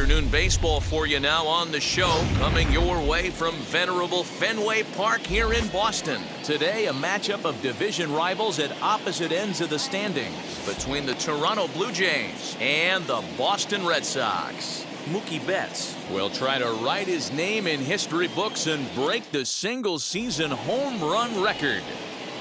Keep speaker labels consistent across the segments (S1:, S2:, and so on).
S1: afternoon baseball for you now on the show, coming your way from venerable Fenway Park here in Boston. Today, a matchup of division rivals at opposite ends of the standings between the Toronto Blue Jays and the Boston Red Sox. Mookie Betts will try to write his name in history books and break the single-season home run record.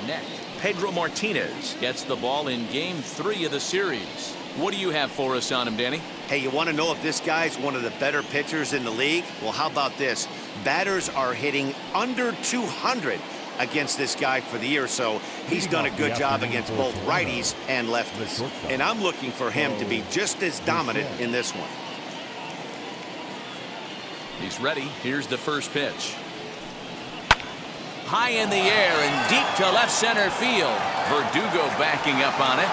S1: Next, Pedro Martinez gets the ball in Game 3 of the series. What do you have for us on him, Danny?
S2: Hey, you want to know if this guy's one of the better pitchers in the league? Well, how about this? Batters are hitting under 200 against this guy for the year, so he's done a good job against both righties and lefties. And I'm looking for him to be just as dominant in this one.
S1: He's ready. Here's the first pitch. High in the air and deep to left center field. Verdugo backing up on it.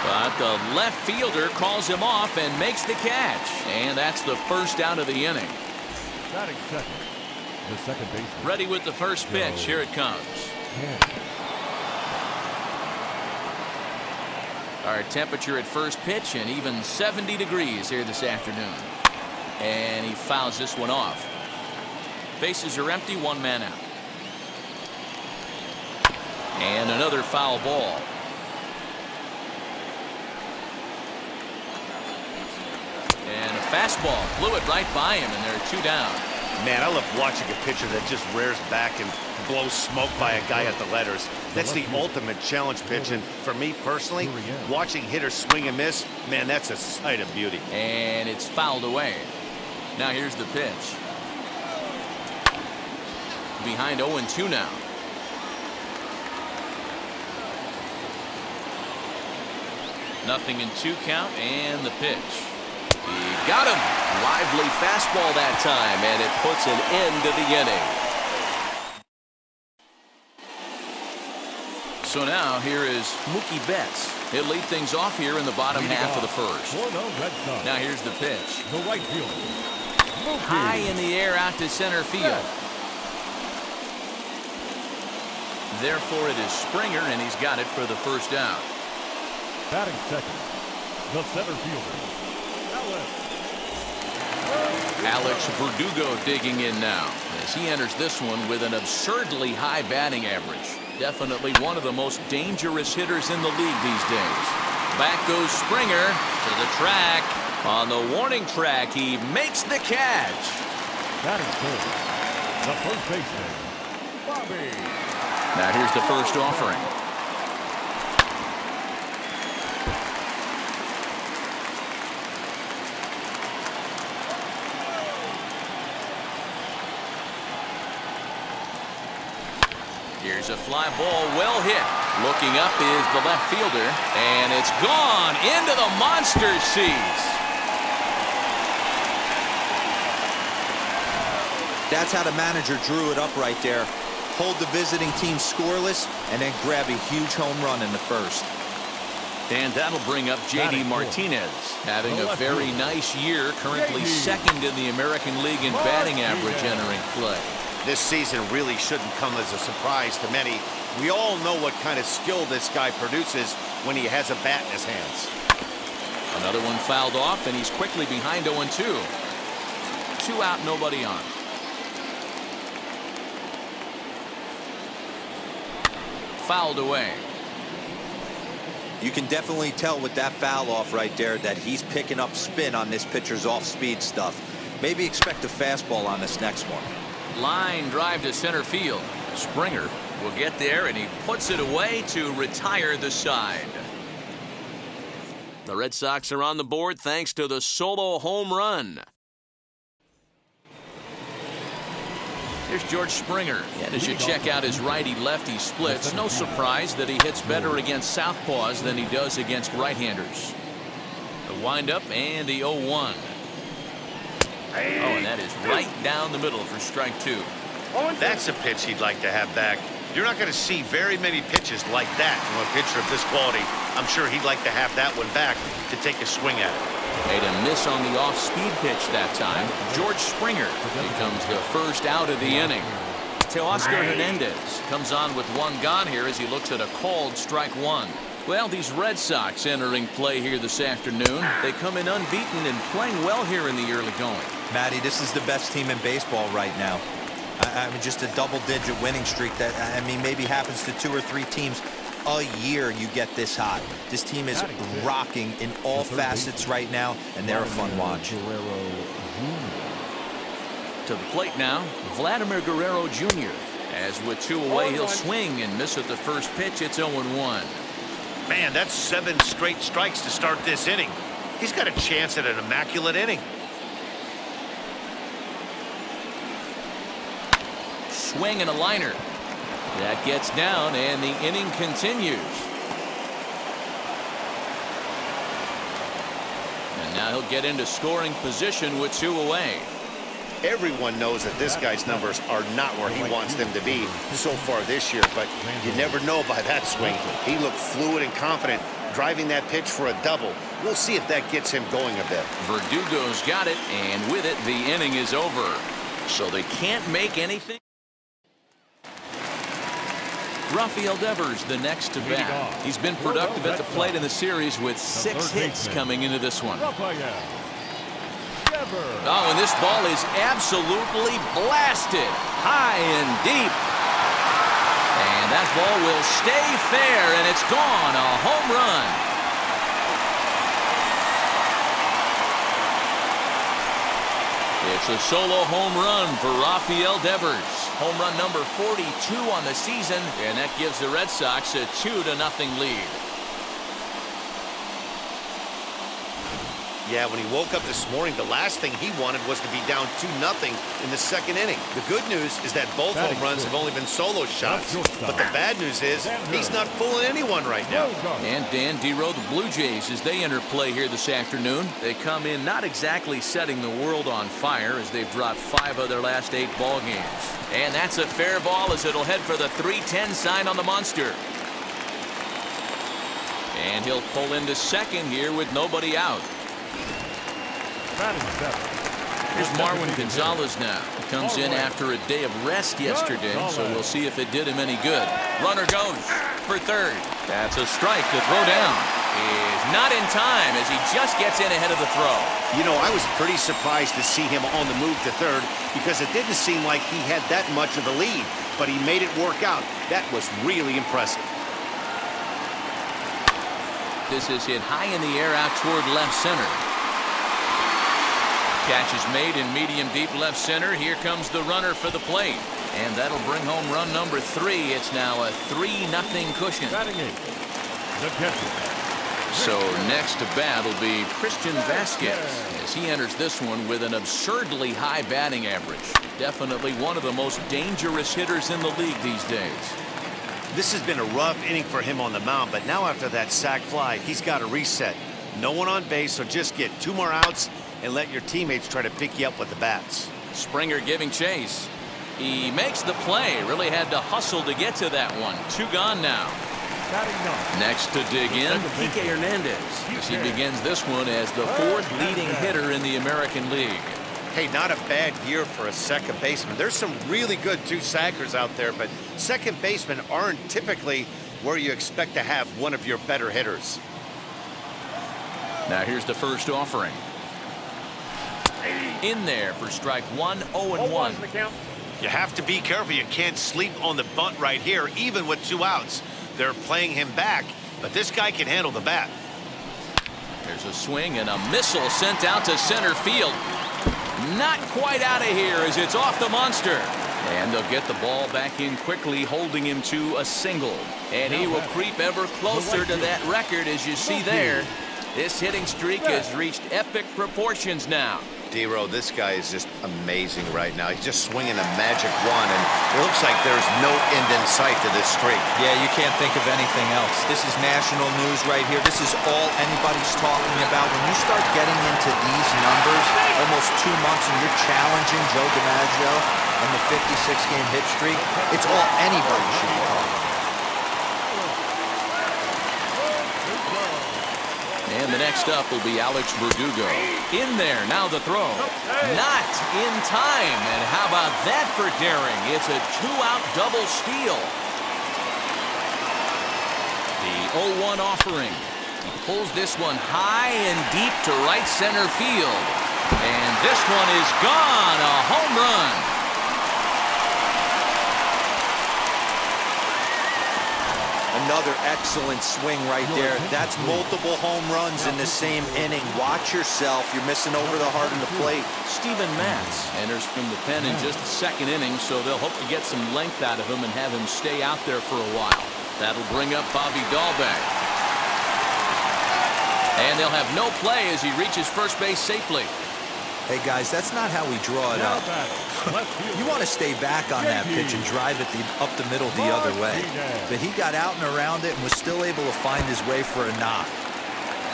S1: But the left fielder calls him off and makes the catch. And that's the first out of the inning.
S3: Batting second, the second baseman.
S1: Ready with the first pitch. Here it comes. Our temperature at first pitch and even 70 degrees here this afternoon. And he fouls this one off. Bases are empty, one man out. And another foul ball. And a fastball blew it right by him, and there are two down.
S2: Man, I love watching a pitcher that just rears back and blows smoke by a guy at the letters. That's the ultimate challenge pitch, and for me personally, watching hitters swing and miss, man, that's a sight of beauty.
S1: And it's fouled away. Now here's the pitch. Behind 0-2 now. Nothing in 2 count, and the pitch. He got him. Lively fastball that time, and it puts an end to the inning. So now here is Mookie Betts. He'll lead things off here in the bottom half of the first. Now here's the pitch.
S3: The right fielder.
S1: High in the air out to center field. Therefore it is Springer, and he's got it for the first down.
S3: Batting second, the center fielder.
S1: Alex Verdugo digging in now as he enters this one with an absurdly high batting average. Definitely one of the most dangerous hitters in the league these days. Back goes Springer to the track. On the warning track, he makes the catch.
S3: Batting third, the first baseman, Bobby.
S1: Now here's the first offering. Here's a fly ball, well hit. Looking up is the left fielder, and it's gone into the monster seats.
S4: That's how the manager drew it up right there. Hold the visiting team scoreless, and then grab a huge home run in the first.
S1: And that'll bring up J.D. Martinez, having a very nice year, currently second in the American League in batting average entering play.
S2: This season really shouldn't come as a surprise to many. We all know what kind of skill this guy produces when he has a bat in his hands.
S1: Another one fouled off, and he's quickly behind 0-2. 2 out, nobody on. Fouled away.
S4: You can definitely tell with that foul off right there that he's picking up spin on this pitcher's off-speed stuff. Maybe expect a fastball on this next one.
S1: Line drive to center field. Springer will get there, and he puts it away to retire the side. The Red Sox are on the board thanks to the solo home run. Here's George Springer. And as you check out his righty-lefty splits, no surprise that he hits better against southpaws than he does against right-handers. The windup and the 0-1. Oh, and that is right down the middle for strike 2.
S2: That's a pitch he'd like to have back. You're not going to see very many pitches like that from a pitcher of this quality. I'm sure he'd like to have that one back to take a swing at it.
S1: Made a miss on the off-speed pitch that time. George Springer becomes the first out of the inning. Teoscar Hernandez comes on with 1 gone here as he looks at a called strike 1. Well, these Red Sox entering play here this afternoon. They come in unbeaten and playing well here in the early going.
S4: Matty, this is the best team in baseball right now. I mean, just a double-digit winning streak that, I mean, maybe happens to 2 or 3 teams a year you get this hot. This team is rocking in all facets right now, and they're a fun watch.
S1: To the plate now, Vladimir Guerrero Jr. As with 2 away, he'll swing and miss at the first pitch. It's 0-1.
S2: Man, that's 7 straight strikes to start this inning. He's got a chance at an immaculate inning.
S1: Swing and a liner. That gets down, and the inning continues. And now he'll get into scoring position with 2 away.
S2: Everyone knows that this guy's numbers are not where he wants them to be so far this year, but you never know by that swing. He looked fluid and confident, driving that pitch for a double. We'll see if that gets him going a bit.
S1: Verdugo's got it, and with it, the inning is over. So they can't make anything. Rafael Devers, the next to bat. He's been productive at the plate in the series with 6 hits coming into this one. Oh, and this ball is absolutely blasted high and deep. And that ball will stay fair, and it's gone. A home run. It's a solo home run for Rafael Devers. Home run number 42 on the season, and that gives the Red Sox a 2-0 lead.
S2: Yeah, when he woke up this morning, the last thing he wanted was to be down 2-0 in the second inning. The good news is that both home runs have only been solo shots. But the bad news is he's not fooling anyone right now.
S1: And Dan Dero, the Blue Jays, as they enter play here this afternoon, they come in not exactly setting the world on fire as they've dropped 5 of their last 8 ball games. And that's a fair ball as it'll head for the 3-10 sign on the monster. And he'll pull into second here with nobody out. Here's Marwin Gonzalez now. He comes in after a day of rest yesterday, so we'll see if it did him any good. Runner goes for third. That's a strike to throw down. Is not in time as he just gets in ahead of the throw.
S2: You know, I was pretty surprised to see him on the move to third because it didn't seem like he had that much of the lead, but he made it work out. That was really impressive.
S1: This is hit high in the air out toward left center. Catch is made in medium deep left center. Here comes the runner for the plate. And that'll bring home run number 3. It's now a 3-0 cushion. So next to bat will be Christian Vasquez as he enters this one with an absurdly high batting average. Definitely one of the most dangerous hitters in the league these days.
S2: This has been a rough inning for him on the mound, but now after that sac fly, he's got to reset. No one on base, so just get 2 more outs and let your teammates try to pick you up with the bats.
S1: Springer giving chase. He makes the play. Really had to hustle to get to that one. 2 gone now. Next to dig in, Kike Hernandez as he begins this one as the 4th leading hitter in the American League.
S2: Hey, not a bad year for a second baseman. There's some really good 2-sackers out there, but second basemen aren't typically where you expect to have one of your better hitters.
S1: Now here's the first offering. In there for strike 1, 0-1.
S2: You have to be careful. You can't sleep on the bunt right here, even with 2 outs. They're playing him back, but this guy can handle the bat.
S1: There's a swing and a missile sent out to center field. Not quite out of here as it's off the monster. And they'll get the ball back in quickly, holding him to a single. And he will creep ever closer to that record as you see there. This hitting streak has reached epic proportions now.
S2: Dero, this guy is just amazing right now. He's just swinging a magic wand, and it looks like there's no end in sight to this streak.
S4: Yeah, you can't think of anything else. This is national news right here. This is all anybody's talking about. When you start getting into these numbers, almost 2 months, and you're challenging Joe DiMaggio and the 56-game hit streak, it's all anybody should be talking about.
S1: And the next up will be Alex Verdugo. In there, now the throw. Not in time. And how about that for daring? It's a 2-out double steal. The 0-1 offering. He pulls this one high and deep to right center field. And this one is gone. A home run.
S4: Another excellent swing right there. That's multiple home runs in the same inning. Watch yourself. You're missing over the heart of the plate.
S1: Steven Matz enters from the pen in just the second inning, so they'll hope to get some length out of him and have him stay out there for a while. That'll bring up Bobby Dahlbeck. And they'll have no play as he reaches first base safely.
S4: Hey, guys, that's not how we draw it up. You want to stay back on that pitch and drive it up the middle the other way. But he got out and around it and was still able to find his way for a knock.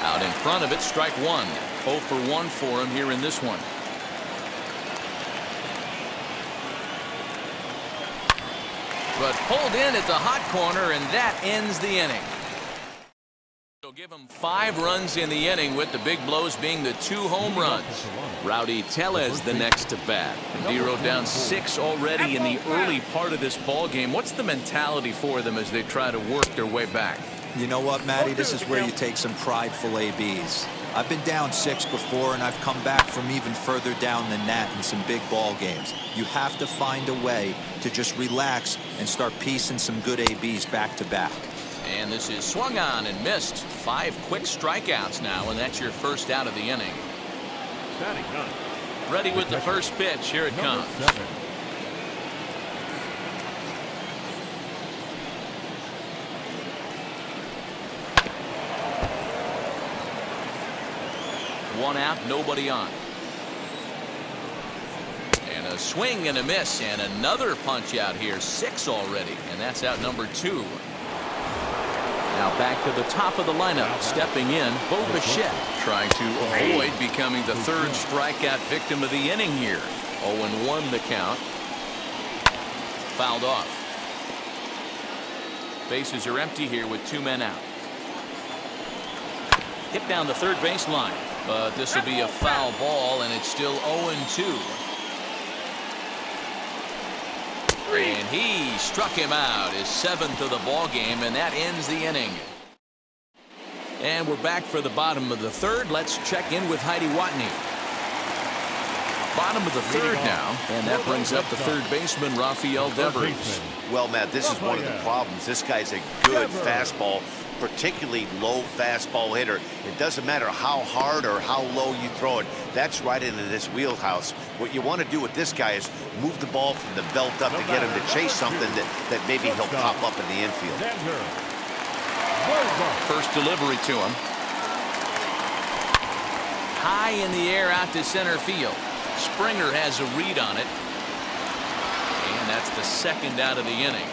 S1: Out in front of it, strike one. 0 for 1 for him here in this one. But pulled in at the hot corner, and that ends the inning. They'll give him 5 runs in the inning, with the big blows being the 2 home runs. Rowdy Tellez the next to bat. Dero down 6 already in the early part of this ball game. What's the mentality for them as they try to work their way back?
S4: You know what, Matty? This is where you take some prideful ABs. I've been down 6 before, and I've come back from even further down than that in some big ball games. You have to find a way to just relax and start piecing some good ABs back to back.
S1: And this is swung on and missed. 5 quick strikeouts now, and that's your first out of the inning. Ready with the first pitch. Here it comes. 1 out, nobody on. And a swing and a miss, and another punch out here. 6 already, and that's out number 2. Now back to the top of the lineup, stepping in, Bo Bichette, trying to avoid becoming the 3rd strikeout victim of the inning here. 0-1 the count. Fouled off. Bases are empty here with 2 men out. Hit down the third baseline, but this will be a foul ball, and it's still 0-2. And he struck him out, his 7th of the ball game, and that ends the inning. And we're back for the bottom of the 3rd. Let's check in with Heidi Watney. Bottom of the 3rd now, and that brings up the 3rd baseman, Rafael Devers.
S2: Well, Matt, this is one of the problems. This guy's a good fastball, particularly low fastball hitter. It doesn't matter how hard or how low you throw it. That's right into this wheelhouse. What you want to do with this guy is move the ball from the belt up to get him to chase something that maybe he'll pop up in the infield.
S1: First delivery to him. High in the air out to center field. Springer has a read on it. And that's the 2nd out of the inning.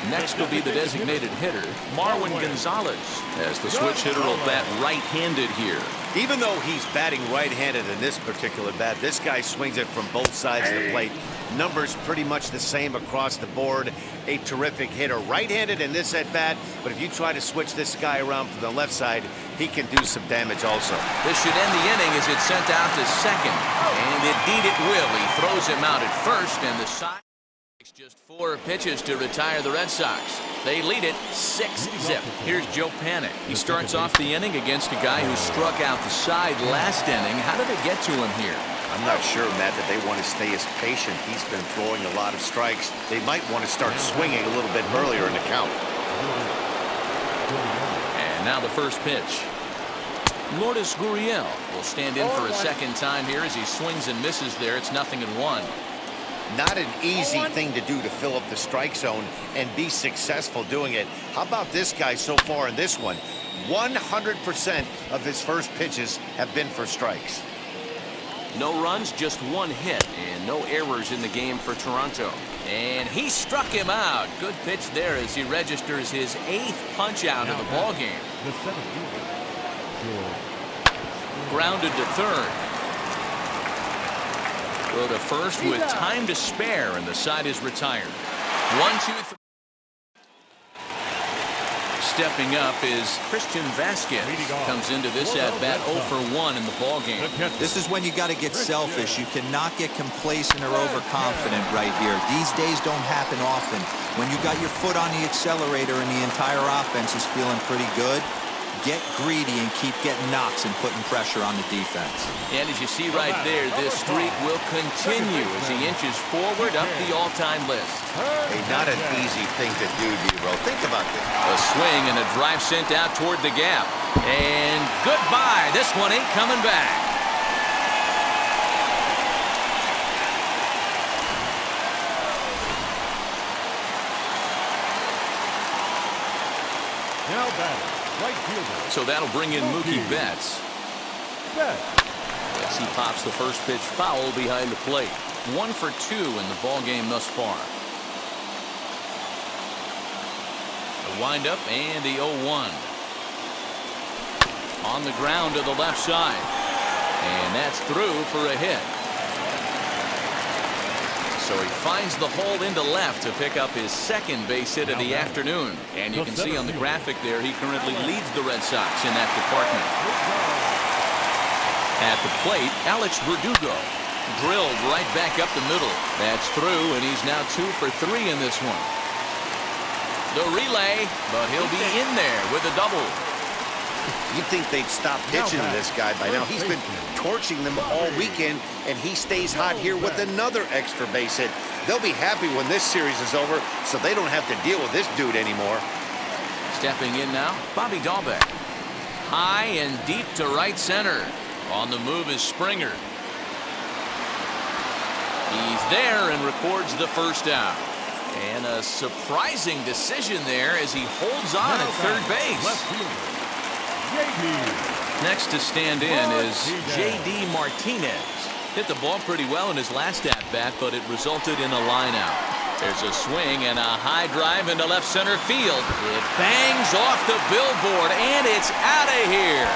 S1: Next will be the designated hitter, Marwin Gonzalez, as the switch hitter will bat right-handed here.
S2: Even though he's batting right-handed in this particular bat, this guy swings it from both sides of the plate. Numbers pretty much the same across the board. A terrific hitter, right-handed in this at-bat, but if you try to switch this guy around from the left side, he can do some damage also.
S1: This should end the inning as it's sent out to second, and indeed it will. He throws him out at first, and the side. Just 4 pitches to retire the Red Sox. They lead it 6-0. Here's Joe Panik. He starts off the inning against a guy who struck out the side last inning. How did they get to him here?
S2: I'm not sure, Matt, that they want to stay as patient. He's been throwing a lot of strikes. They might want to start swinging a little bit earlier in the count.
S1: And now the first pitch. Lourdes Gurriel will stand in for a second time here as he swings and misses there. It's 0-1.
S2: Not an easy thing to do to fill up the strike zone and be successful doing it. How about this guy so far in this one? 100% of his first pitches have been for strikes.
S1: No runs, just 1 hit, and no errors in the game for Toronto. And he struck him out. Good pitch there as he registers his 8th punch out of the ball game. Grounded to third. Go to first with time to spare, and the side is retired. 1-2-3. stepping up is Christian Vasquez. Comes into this at-bat 0 for 1 in the ballgame.
S4: This is when you got to get selfish. You cannot get complacent or overconfident right here. These days don't happen often. When you got your foot on the accelerator and the entire offense is feeling pretty good, get greedy and keep getting knocks and putting pressure on the defense.
S1: And as you see right there, this streak will continue as he inches forward up the all-time list.
S2: Hey, not an easy thing to do, D-Row. Think about this.
S1: A swing and a drive sent out toward the gap. And goodbye. This one ain't coming back.
S3: Now batting, right fielder.
S1: So that'll bring in Mookie Betts. As he pops the first pitch foul behind the plate. 1 for 2 in the ball game thus far. The windup and the 0-1. On the ground to the left side. And that's through for a hit. So he finds the hole into left to pick up his second base hit of the afternoon. And you can see on the graphic there, he currently leads the Red Sox in that department. At the plate, Alex Verdugo drilled right back up the middle. That's through, and he's now 2 for 3 in this one. The relay, but he'll be in there with a double.
S2: You'd think they'd stop pitching to this guy by now. He's been torching them all weekend, and he stays hot here with another extra base hit. They'll be happy when this series is over, so they don't have to deal with this dude anymore.
S1: Stepping in now, Bobby Dahlbeck. High and deep to right center. On the move is Springer. He's there and records the first out. And a surprising decision there as he holds on at third base. Next to stand in is J.D. Martinez. Hit the ball pretty well in his last at-bat, but it resulted in a line-out. There's a swing and a high drive into left center field. It bangs off the billboard, and it's out of here.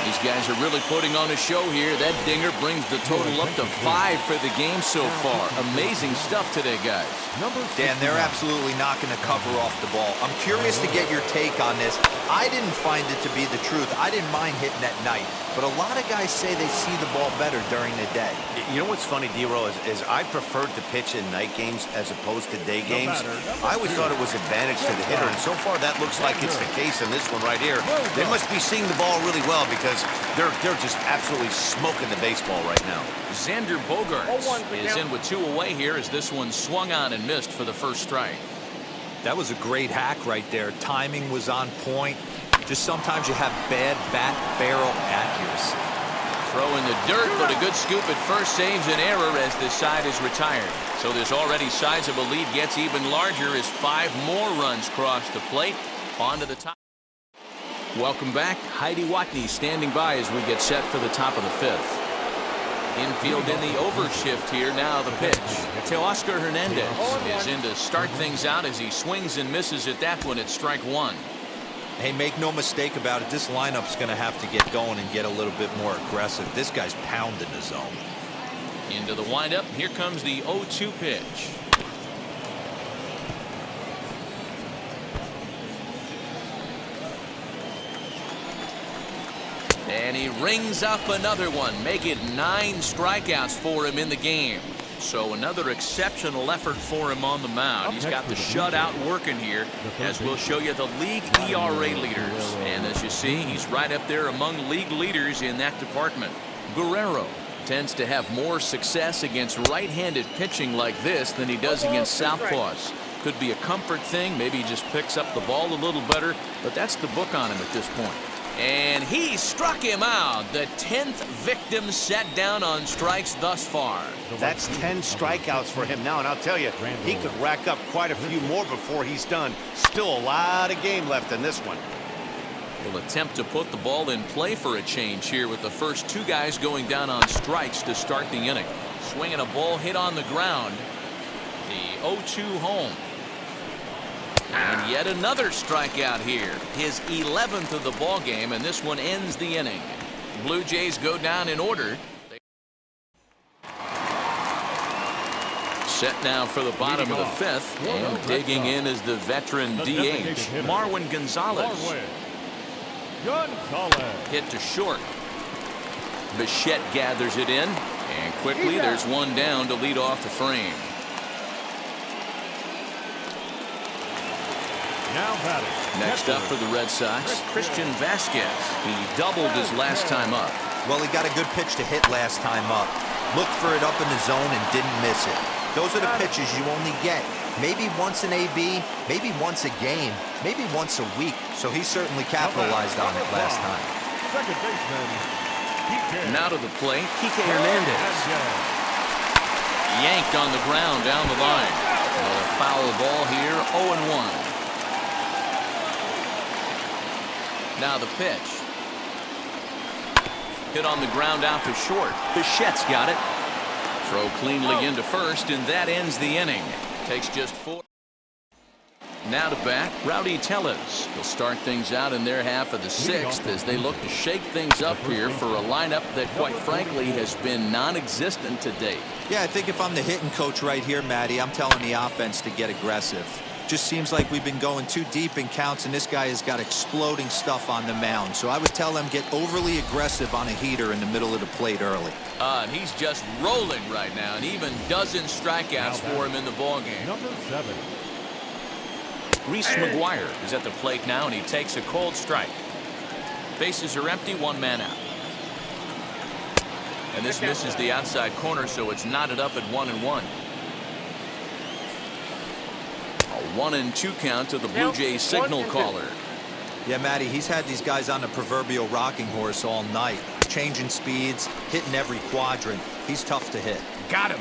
S1: These guys are really putting on a show here. That dinger brings the total up to 5 for the game so far. Amazing stuff today, guys.
S4: Dan, they're absolutely not going to cover off the ball. I'm curious to get your take on this. I didn't find it to be the truth. I didn't mind hitting at night, but a lot of guys say they see the ball better during the day.
S2: You know what's funny, D-Row, is I preferred to pitch in night games as opposed to day games. I always thought it was advantage to the hitter, and so far that looks like it's the case in this one right here. They must be seeing the ball really well because they're just absolutely smoking the baseball right now.
S1: Xander Bogaerts is in with 2 away here as this one swung on and missed for the first strike.
S4: That was a great hack right there. Timing was on point. Just sometimes you have bad bat barrel accuracy.
S1: Throw in the dirt, but a good scoop at first saves an error as this side is retired. So this already sizable lead gets even larger as 5 more runs cross the plate. On to the top. Welcome back. Heidi Watney standing by as we get set for the top of the 5th. Infield in the overshift here. Now the pitch. Teoscar Hernandez is in to start things out as he swings and misses at that one at strike 1.
S4: Hey, make no mistake about it. This lineup's going to have to get going and get a little bit more aggressive. This guy's pounding the zone.
S1: Into the windup. Here comes the 0-2 pitch. And he rings up another one, make it 9 strikeouts for him in the game. So another exceptional effort for him on the mound. He's got the shutout working here, as we'll show you the league ERA leaders. And as you see, he's right up there among league leaders in that department. Guerrero tends to have more success against right-handed pitching like this than he does against southpaws. Could be a comfort thing. Maybe he just picks up the ball a little better, but that's the book on him at this point. And he struck him out. The 10th victim set down on strikes thus far.
S2: That's 10 strikeouts for him now, and I'll tell you, he could rack up quite a few more before he's done. Still a lot of game left in this one.
S1: Will attempt to put the ball in play for a change here with the first 2 guys going down on strikes to start the inning. Swinging a ball hit on the ground. The 0-2 home. And yet another strikeout here. His 11th of the ball game, and this one ends the inning. Blue Jays go down in order. Set now for the bottom of the fifth, and digging in is the veteran DH, Marwin Gonzalez. Hit to short. Bichette gathers it in, and quickly there's one down to lead off the frame. Next up for the Red Sox, Christian Vasquez. He doubled his last time up.
S4: Well, he got a good pitch to hit last time up. Looked for it up in the zone and didn't miss it. Those are the pitches you only get. Maybe once an AB, maybe once a game, maybe once a week. So he certainly capitalized on it last time.
S3: Second baseman.
S1: Now to the plate, Kike Hernandez. Yanked on the ground down the line. Another foul ball here, 0-1. Now the pitch. Hit on the ground out to short. Bichette's got it. Throw cleanly into first, and that ends the inning. Takes just 4. Now to bat, Rowdy Tellez. He'll start things out in their half of the sixth as they look to shake things up here for a lineup that, quite frankly, has been non-existent to date.
S4: Yeah, I think if I'm the hitting coach right here, Matty, I'm telling the offense to get aggressive. Just seems like we've been going too deep in counts, and this guy has got exploding stuff on the mound. So I would tell them get overly aggressive on a heater in the middle of the plate early.
S1: And he's just rolling right now, and even dozen strikeouts for him in the ballgame.
S3: Number 7.
S1: Reese McGuire is at the plate now, and he takes a cold strike. Bases are empty, one man out. And this misses the outside corner, so it's knotted up at 1-1. A 1-2 count to the Blue Jays signal caller.
S4: Yeah, Matty, he's had these guys on the proverbial rocking horse all night. Changing speeds, hitting every quadrant. He's tough to hit.
S1: Got him.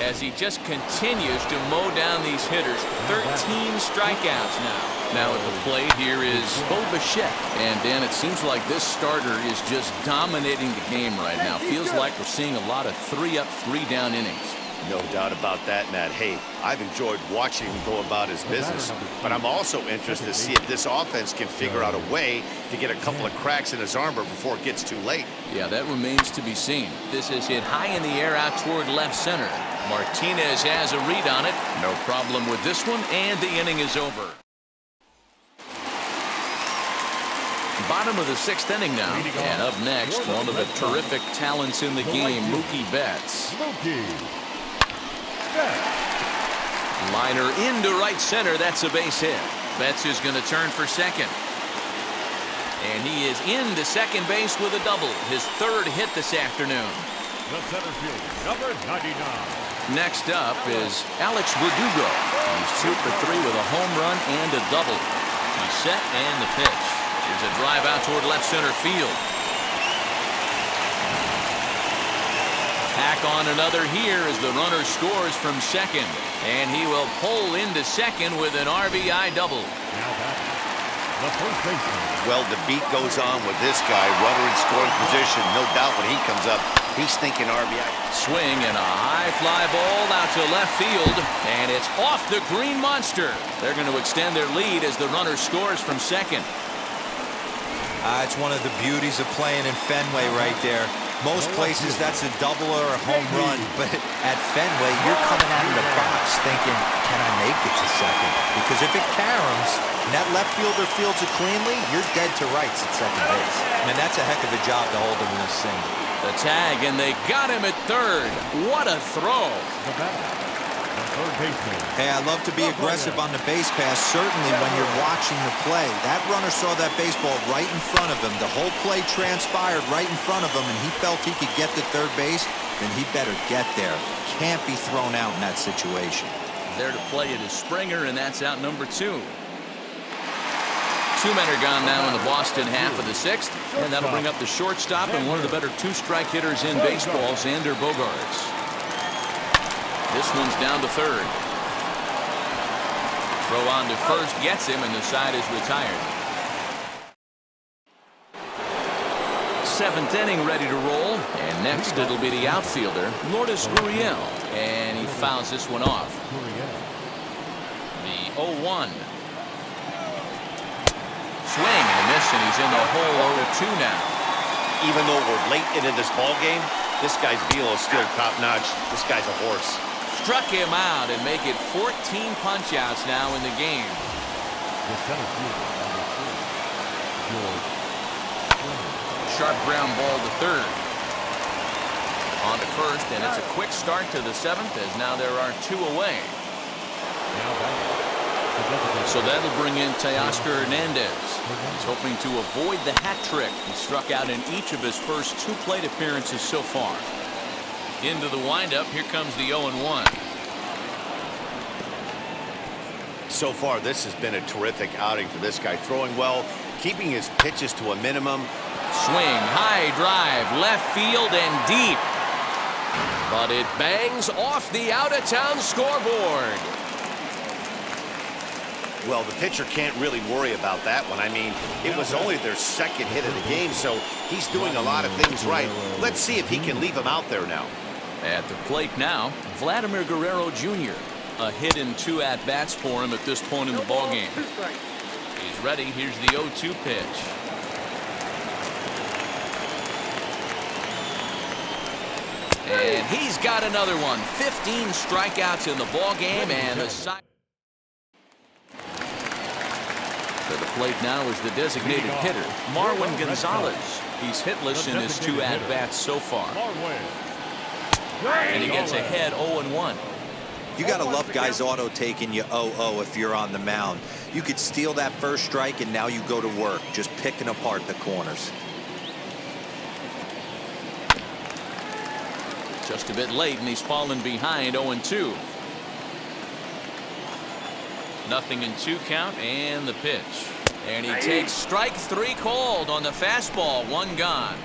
S1: As he just continues to mow down these hitters. 13 strikeouts now. Now at the plate here is Bo Bichette. And Dan, it seems like this starter is just dominating the game right now. Feels like we're seeing a lot of 3-up, 3-down innings.
S2: No doubt about that, Matt. Hey, I've enjoyed watching him go about his business, but I'm also interested to see if this offense can figure out a way to get a couple of cracks in his armor before it gets too late.
S1: Yeah, that remains to be seen. This is hit high in the air out toward left center. Martinez has a read on it. No problem with this one, and the inning is over. Bottom of the sixth inning now. And up next, one of the terrific talents in the game, Mookie Betts. Liner into right center. That's a base hit. Betts is going to turn for second. And he is into second base with a double. His third hit this afternoon.
S3: The center fielder, number 99.
S1: Next up is Alex Verdugo. He's 2 for 3 with a home run and a double. He's set, and the pitch. Here's a drive out toward left center field. Tack on another here as the runner scores from second. And he will pull into second with an RBI double.
S3: Now back, the first baseman.
S2: Well, the beat goes on with this guy. Runner in scoring position. No doubt when he comes up, he's thinking RBI.
S1: Swing and a high fly ball out to left field. And it's off the green monster. They're going to extend their lead as the runner scores from second.
S4: It's one of the beauties of playing in Fenway right there. Most places that's a double or a home run, but at Fenway you're coming out of the box thinking, can I make it to second? Because if it caroms and that left fielder fields it cleanly, you're dead to rights at second base. And that's a heck of a job to hold him in a single.
S1: The tag, and they got him at third. What a throw.
S3: The batter, the third baseman.
S4: Hey, I love to be aggressive on the base pass, certainly when you're watching the play. That runner saw that baseball right in front of him. The whole play transpired right in front of him, and he felt he could get to third base, then he better get there. Can't be thrown out in that situation.
S1: There to play it is Springer, and that's out number 2. 2 men are gone now in the Boston half of the sixth, and that'll bring up the shortstop and one of the better 2-strike hitters in baseball, Xander Bogaerts. This one's down to third. Throw on to first gets him, and the side is retired. 7th inning ready to roll, and next it'll be the outfielder, Lourdes Gurriel, and he fouls this one off. The 0-1. Swing and a miss, and he's in the hole 0-2 now.
S2: Even though we're late into this ball game, this guy's velo is still top-notch. This guy's a horse.
S1: struck him out and make it 14 punch-outs now in the game.
S3: The center fielder, number 3, George.
S1: Sharp ground ball to third. On to first, and it's a quick start to the 7th as now there are 2 away. So that'll bring in Teoscar Hernandez. He's hoping to avoid the hat trick. He struck out in each of his first 2 plate appearances so far. Into the windup, here comes the 0-1.
S2: So far, this has been a terrific outing for this guy. Throwing well, keeping his pitches to a minimum.
S1: Swing, high drive, left field and deep. But it bangs off the out-of-town scoreboard.
S2: Well, the pitcher can't really worry about that one. I mean, it was only their 2nd hit of the game, so he's doing a lot of things right. Let's see if he can leave him out there now.
S1: At the plate now, Vladimir Guerrero Jr. A hit in 2 at-bats for him at this point in the ballgame. He's ready. Here's the 0-2 pitch. And he's got another one. 15 strikeouts in the ballgame, and the side. To the plate now is the designated hitter, Marwin Gonzalez. He's hitless in his 2 at-bats so far. And he gets ahead 0-1.
S4: You got to love guys auto taking you 0-0 if you're on the mound. You could steal that first strike, and now you go to work, just picking apart the corners.
S1: Just a bit late, and he's fallen behind 0-2. Nothing in 2 count, and the pitch. And he takes strike 3 called on the fastball. 1 gone.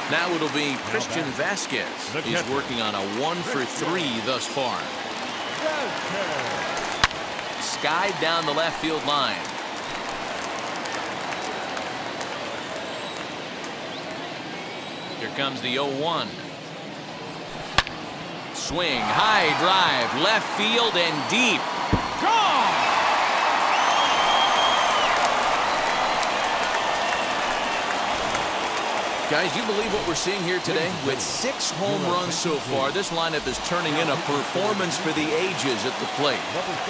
S1: Now it'll be Christian Vasquez. He's working on a 1-for-3 thus far. Skied down the left field line. Here comes the 0-1. Swing, high drive, left field and deep. Gone! Guys, you believe what we're seeing here today? With 6 home runs so far, this lineup is turning in a performance for the ages at the plate.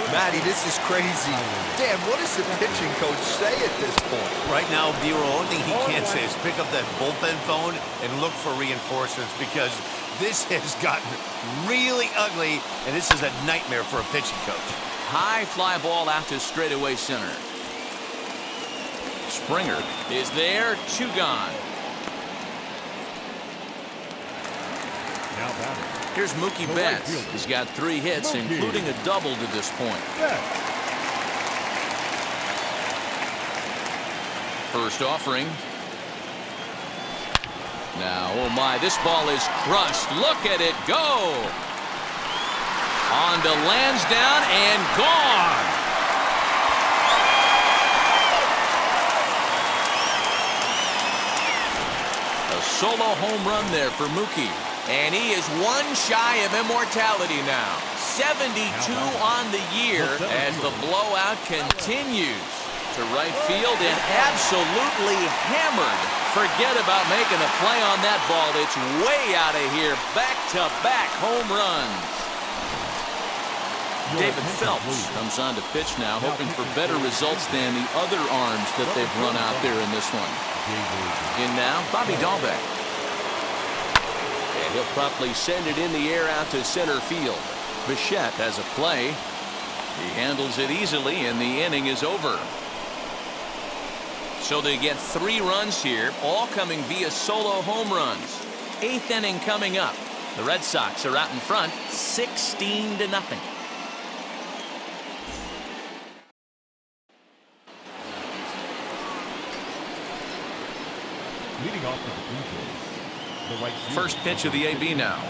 S4: Matty, this is crazy. Dan, what does the pitching coach say at this point?
S2: Right now, the only thing he can't say is pick up that bullpen phone and look for reinforcements, because this has gotten really ugly, and this is a nightmare for a pitching coach.
S1: High fly ball out to straightaway center. Springer is there, 2 gone. Here's Mookie Betts. He's got 3 hits, including a double to this point. First offering. Now, oh my, this ball is crushed. Look at it go. On to Lansdowne and gone. A solo home run there for Mookie. And he is 1 shy of immortality now. 72 on the year as the blowout continues to right field and absolutely hammered. Forget about making a play on that ball. It's way out of here. Back-to-back home runs. David Phelps comes on to pitch now, hoping for better results than the other arms that they've run out there in this one. In now, Bobby Dahlbeck. And he'll promptly send it in the air out to center field. Bichette has a play. He handles it easily, and the inning is over. So they get 3 runs here, all coming via solo home runs. 8th inning coming up. The Red Sox are out in front, 16-0.
S3: Leading off for the Blue Jays, the right fielder.
S1: First pitch of the AB now.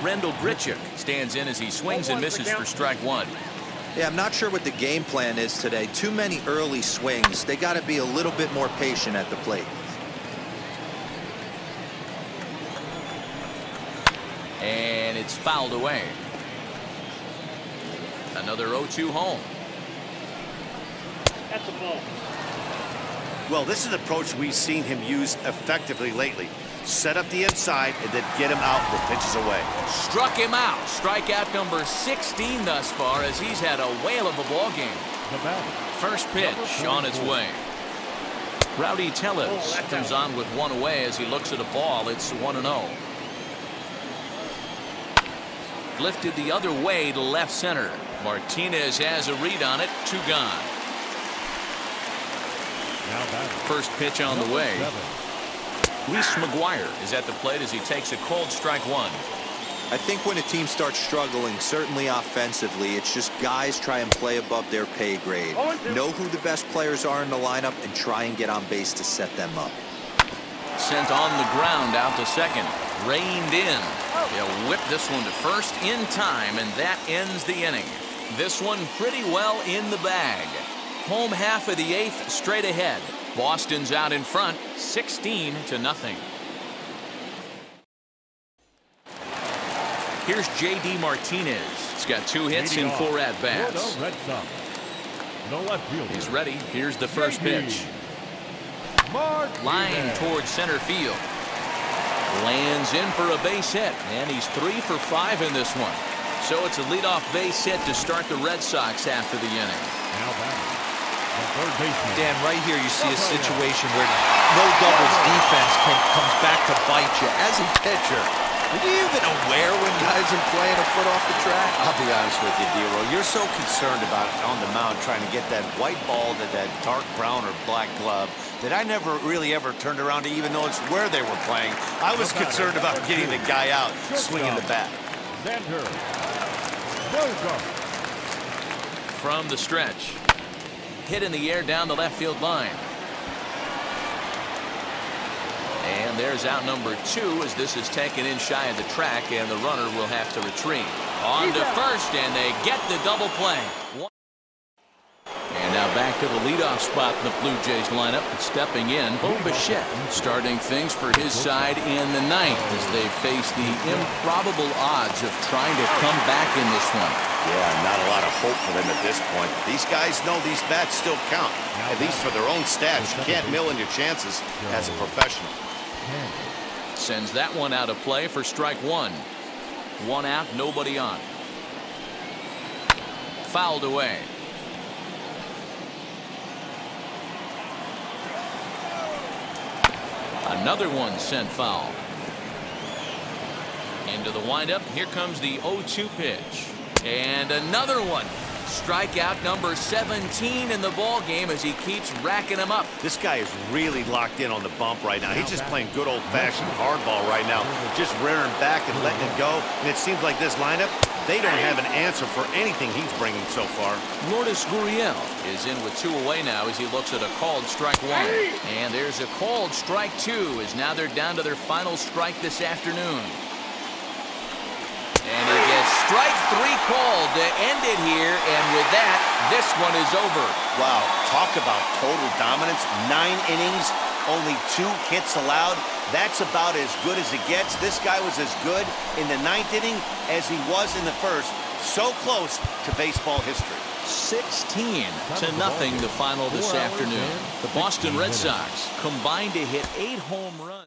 S1: Randall Grichuk stands in as he swings and misses for strike 1.
S4: Yeah, I'm not sure what the game plan is today. Too many early swings. They got to be a little bit more patient at the plate.
S1: And it's fouled away. Another 0-2 home.
S5: That's a ball.
S2: Well, this is an approach we've seen him use effectively lately. set up the inside, and then get him out with pitches away.
S1: Struck him out. Strikeout number 16 thus far as he's had a whale of a ball game.
S3: The batter.
S1: First pitch on its way. Rowdy Tellez comes on with one away as he looks at a ball. It's 1-0. Lifted the other way to left center. Martinez has a read on it. 2 gone.
S3: Now batting.
S1: First pitch on the way.
S3: 7.
S1: Reese McGuire is at the plate as he takes a cold strike 1.
S4: I think when a team starts struggling, certainly offensively, it's just guys try and play above their pay grade. Know who the best players are in the lineup and try and get on base to set them up.
S1: Sent on the ground out to second. Reined in. He'll whip this one to first in time, and that ends the inning. This one pretty well in the bag. Home half of the 8th straight ahead. Boston's out in front, 16-0. Here's J.D. Martinez. He's got 2 hits in 4 at-bats.
S3: The Red Sox. The left fielder.
S1: He's ready. Here's the first pitch. Line towards center field. Lands in for a base hit, and he's 3 for 5 in this one. So it's a leadoff base hit to start the Red Sox after the inning.
S3: Now batting. The third baseman.
S4: Dan, right here you see a situation where no doubles defense comes back to bite you. As a pitcher, are you even aware when guys are playing a foot off the track?
S2: I'll be honest with you, D-Roll. You're so concerned about on the mound trying to get that white ball to that dark brown or black glove that I never really ever turned around to even notice where they were playing. I was concerned about getting the guy out swinging the bat.
S3: Center. Bogart.
S1: From the stretch. Hit in the air down the left field line. And there's out number 2 as this is taken in shy of the track, and the runner will have to retreat. On to first, and they get the double play. And now back to the leadoff spot in the Blue Jays lineup. Stepping in, Bo Bichette starting things for his side in the 9th as they face the improbable odds of trying to come back in this one.
S2: Yeah, not a lot of hope for them at this point. These guys know these bats still count, at least for their own stats. You can't mill in your chances as a professional.
S1: Sends that one out of play for strike 1. 1 out, nobody on. Fouled away. Another one sent foul. Into the windup. Here comes the 0-2 pitch. And another one. Strikeout number 17 in the ball game as he keeps racking them up.
S2: This guy is really locked in on the bump right now. He's just playing good old-fashioned hardball right now, just rearing back and letting it go. And it seems like this lineup, they don't have an answer for anything he's bringing so far.
S1: Lourdes Gurriel is in with 2 away now as he looks at a called strike 1. And there's a called strike 2 as now they're down to their final strike this afternoon. And he gets strike 3 called to end it here, and with that, this one is over.
S2: Wow, talk about total dominance. 9 innings, only 2 hits allowed. That's about as good as it gets. This guy was as good in the 9th inning as he was in the 1st. So close to baseball history.
S1: 16-0 the final this afternoon. The Boston Red Sox combined to hit 8 home runs.